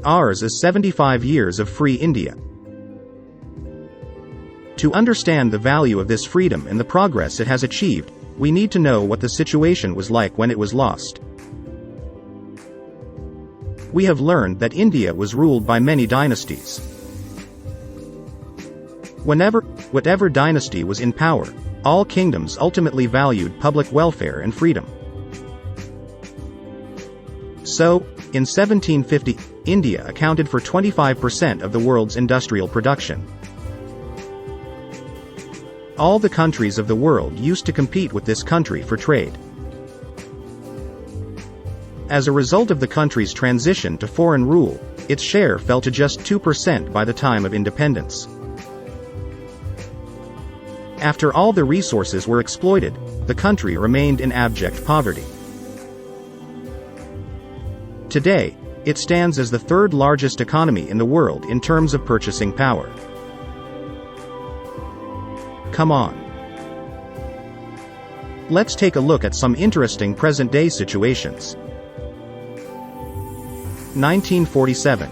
ours is 75 years of free India. To understand the value of this freedom and the progress it has achieved, we need to know what the situation was like when it was lost. We have learned that India was ruled by many dynasties. Whatever dynasty was in power, all kingdoms ultimately valued public welfare and freedom. So, in 1750, India accounted for 25% of the world's industrial production. All the countries of the world used to compete with this country for trade. As a result of the country's transition to foreign rule, its share fell to just 2% by the time of independence. After all the resources were exploited, the country remained in abject poverty. Today, it stands as the third largest economy in the world in terms of purchasing power. Come on. Let's take a look at some interesting present-day situations. 1947.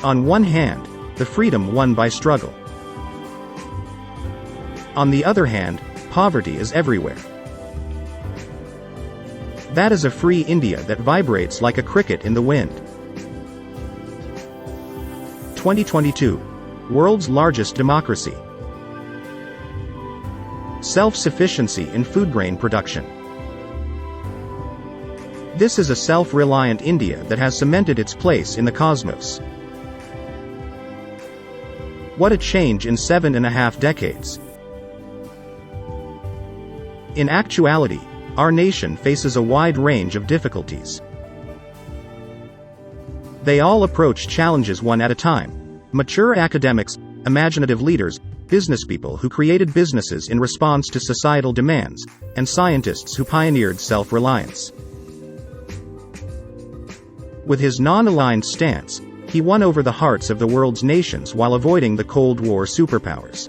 On one hand, the freedom won by struggle. On the other hand, poverty is everywhere. That is a free India that vibrates like a cricket in the wind. 2022. World's largest democracy. Self-sufficiency in food grain production. This is a self-reliant India that has cemented its place in the cosmos. What a change in 7.5 decades. In actuality, our nation faces a wide range of difficulties. They all approach challenges one at a time. Mature academics, imaginative leaders, businesspeople who created businesses in response to societal demands, and scientists who pioneered self-reliance. With his non-aligned stance, he won over the hearts of the world's nations while avoiding the Cold War superpowers.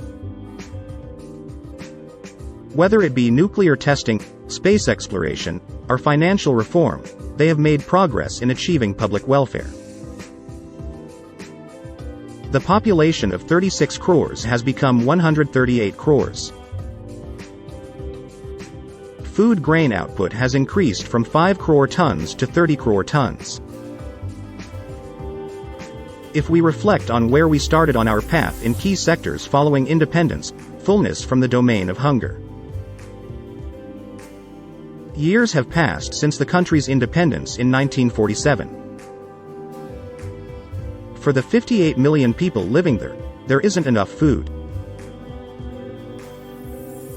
Whether it be nuclear testing, space exploration, or financial reform, they have made progress in achieving public welfare. The population of 36 crores has become 138 crores. Food grain output has increased from 5 crore tons to 30 crore tons. If we reflect on where we started on our path in key sectors following independence, fullness from the domain of hunger. Years have passed since the country's independence in 1947. For the 58 million people living there, there isn't enough food.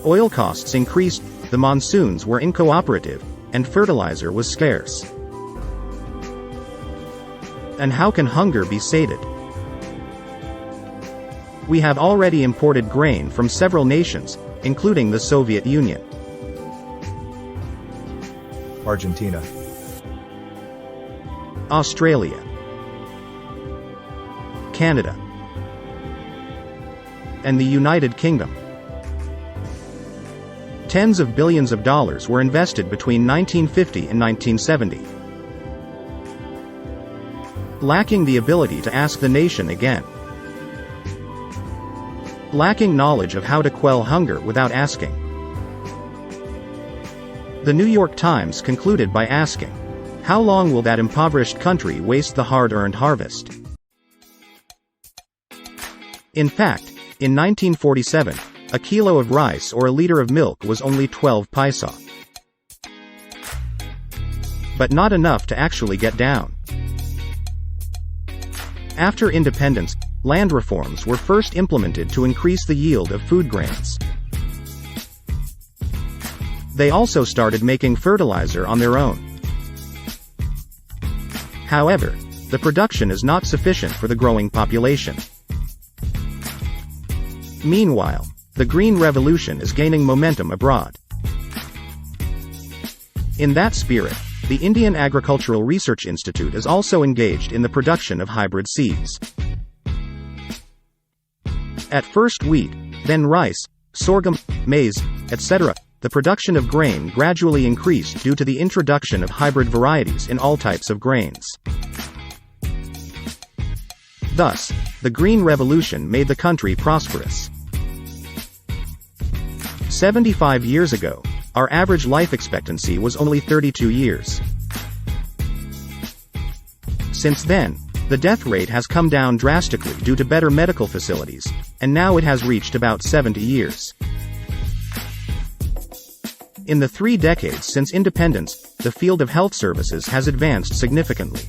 Oil costs increased, the monsoons were incooperative, and fertilizer was scarce. And how can hunger be sated? We have already imported grain from several nations, including the Soviet Union. Argentina, Australia, Canada, and the United Kingdom. Tens of billions of dollars were invested between 1950 and 1970. Lacking the ability to ask the nation again. Lacking knowledge of how to quell hunger without asking. The New York Times concluded by asking, "How long will that impoverished country waste the hard-earned harvest?" In fact, in 1947, a kilo of rice or a liter of milk was only 12 paisa. But not enough to actually get down. After independence, land reforms were first implemented to increase the yield of food grains. They also started making fertilizer on their own. However, the production is not sufficient for the growing population. Meanwhile, the Green Revolution is gaining momentum abroad. In that spirit, the Indian Agricultural Research Institute is also engaged in the production of hybrid seeds. At first wheat, then rice, sorghum, maize, etc., the production of grain gradually increased due to the introduction of hybrid varieties in all types of grains. Thus, the Green Revolution made the country prosperous. 75 years ago, our average life expectancy was only 32 years. Since then, the death rate has come down drastically due to better medical facilities, and now it has reached about 70 years. In the 3 decades since independence, the field of health services has advanced significantly.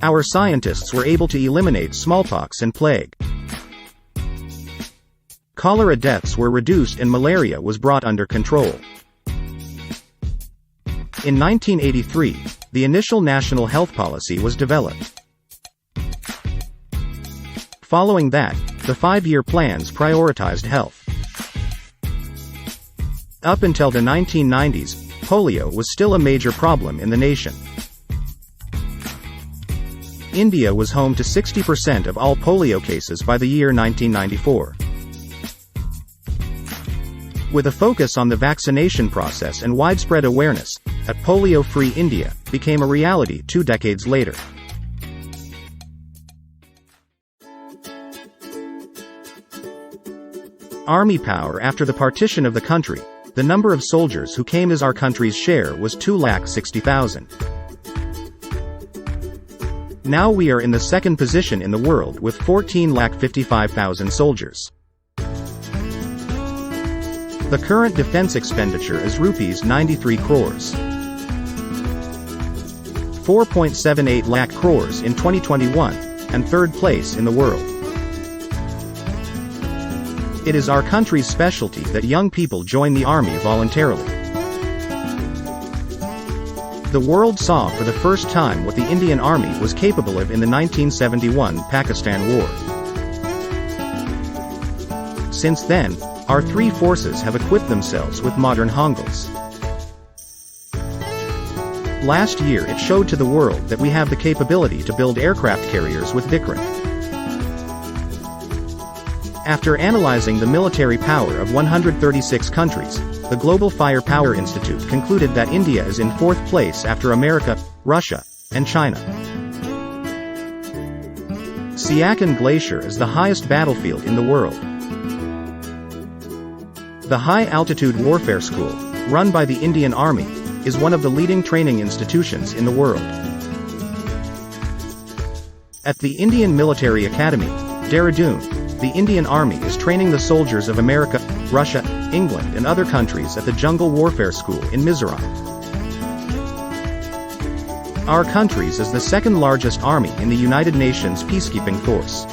Our scientists were able to eliminate smallpox and plague. Cholera deaths were reduced and malaria was brought under control. In 1983, the initial national health policy was developed. Following that, the 5-year plans prioritized health. Up until the 1990s, polio was still a major problem in the nation. India was home to 60% of all polio cases by the year 1994. With a focus on the vaccination process and widespread awareness, a polio-free India became a reality 2 decades later. Army power. After the partition of the country, the number of soldiers who came as our country's share was 260,000. Now we are in the second position in the world with 14,55,000 soldiers. The current defense expenditure is rupees 93 crores. 4.78 lakh crores in 2021, and 3rd place in the world. It is our country's specialty that young people join the army voluntarily. The world saw for the first time what the Indian Army was capable of in the 1971 Pakistan War. Since then, our 3 forces have equipped themselves with modern Hongals. Last year it showed to the world that we have the capability to build aircraft carriers with Vikram. After analyzing the military power of 136 countries, the Global Firepower Institute concluded that India is in 4th place after America, Russia, and China. Siachen Glacier is the highest battlefield in the world. The High Altitude Warfare School, run by the Indian Army, is one of the leading training institutions in the world. At the Indian Military Academy, Dehradun, the Indian Army is training the soldiers of America, Russia, England and other countries at the Jungle Warfare School in Mizoram. Our country's is the 2nd largest army in the United Nations peacekeeping force.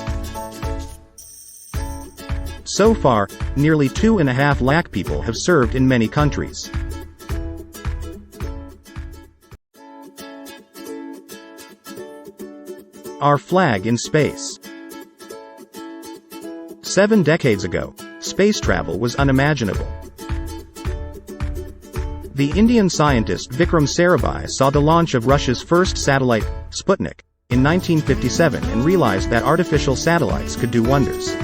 So far, nearly 2.5 lakh people have served in many countries. Our flag in space. 7 decades ago, space travel was unimaginable. The Indian scientist Vikram Sarabhai saw the launch of Russia's first satellite, Sputnik, in 1957 and realized that artificial satellites could do wonders.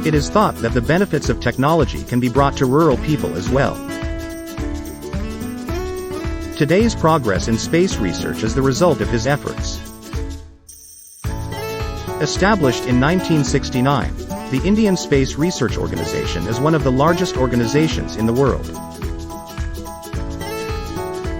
It is thought that the benefits of technology can be brought to rural people as well. Today's progress in space research is the result of his efforts. Established in 1969, the Indian Space Research Organisation is one of the largest organizations in the world.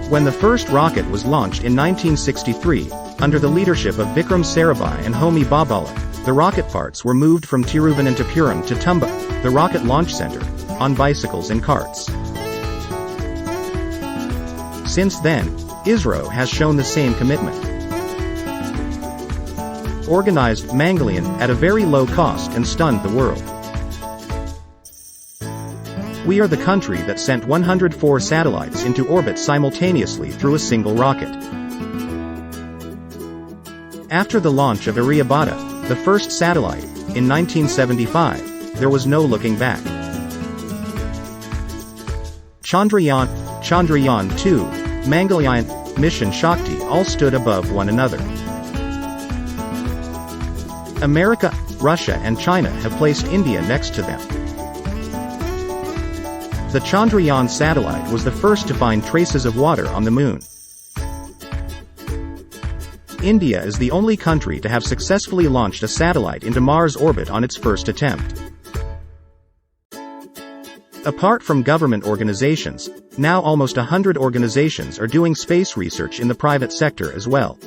When the first rocket was launched in 1963, under the leadership of Vikram Sarabhai and Homi Bhabala, the rocket parts were moved from Tiruvananthapuram to Tumba, the rocket launch center, on bicycles and carts. Since then, ISRO has shown the same commitment. Organized Mangalyaan at a very low cost and stunned the world. We are the country that sent 104 satellites into orbit simultaneously through a single rocket. After the launch of Aryabhata, the first satellite, in 1975, there was no looking back. Chandrayaan, Chandrayaan-2, Mangalyaan, Mission Shakti all stood above one another. America, Russia and China have placed India next to them. The Chandrayaan satellite was the first to find traces of water on the moon. India is the only country to have successfully launched a satellite into Mars orbit on its first attempt. Apart from government organizations, now almost 100 organizations are doing space research in the private sector as well.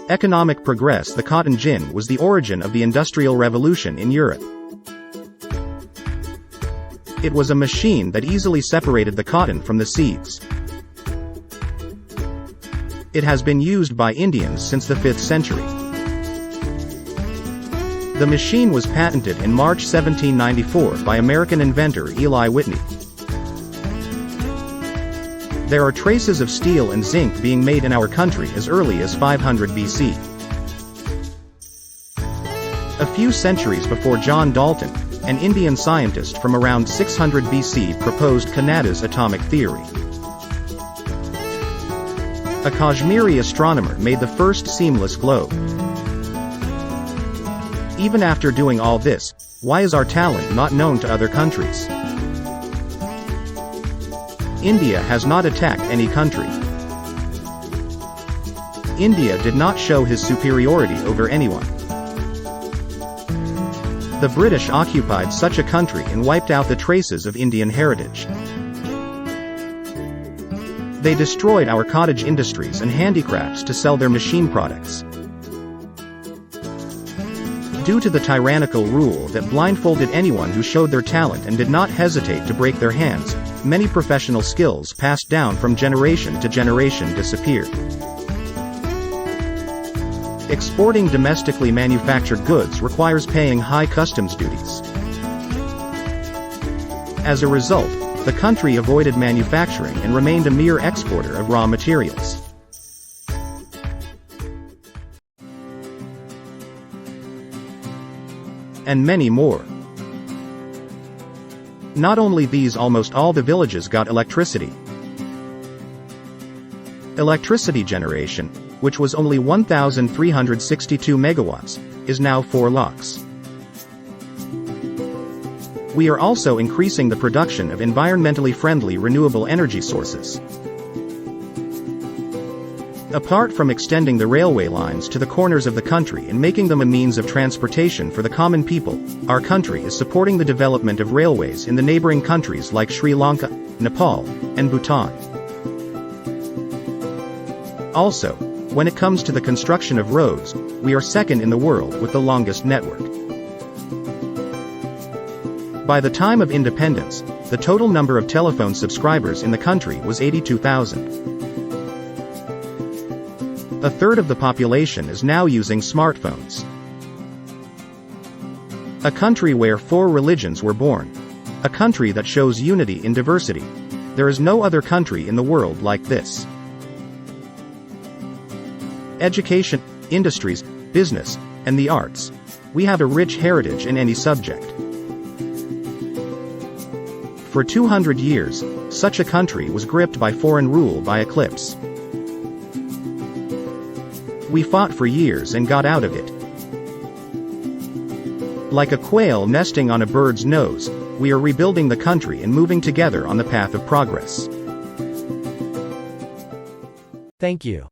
Economic progress. The cotton gin was the origin of the Industrial Revolution in Europe. It was a machine that easily separated the cotton from the seeds. It has been used by Indians since the 5th century. The machine was patented in March 1794 by American inventor Eli Whitney. There are traces of steel and zinc being made in our country as early as 500 BC. A few centuries before John Dalton, an Indian scientist from around 600 BC proposed Canada's atomic theory. A Kashmiri astronomer made the first seamless globe. Even after doing all this, why is our talent not known to other countries? India has not attacked any country. India did not show his superiority over anyone. The British occupied such a country and wiped out the traces of Indian heritage. They destroyed our cottage industries and handicrafts to sell their machine products. Due to the tyrannical rule that blindfolded anyone who showed their talent and did not hesitate to break their hands, many professional skills passed down from generation to generation disappeared. Exporting domestically manufactured goods requires paying high customs duties. As a result, the country avoided manufacturing and remained a mere exporter of raw materials. And many more. Not only these, almost all the villages got electricity. Electricity generation, which was only 1,362 megawatts, is now 4 lakhs. We are also increasing the production of environmentally friendly renewable energy sources. Apart from extending the railway lines to the corners of the country and making them a means of transportation for the common people, our country is supporting the development of railways in the neighboring countries like Sri Lanka, Nepal, and Bhutan. Also, when it comes to the construction of roads, we are second in the world with the longest network. By the time of independence, the total number of telephone subscribers in the country was 82,000. A third of the population is now using smartphones. A country where 4 religions were born. A country that shows unity in diversity. There is no other country in the world like this. Education, industries, business, and the arts. We have a rich heritage in any subject. For 200 years, such a country was gripped by foreign rule by eclipse. We fought for years and got out of it. Like a quail nesting on a bird's nose, we are rebuilding the country and moving together on the path of progress. Thank you.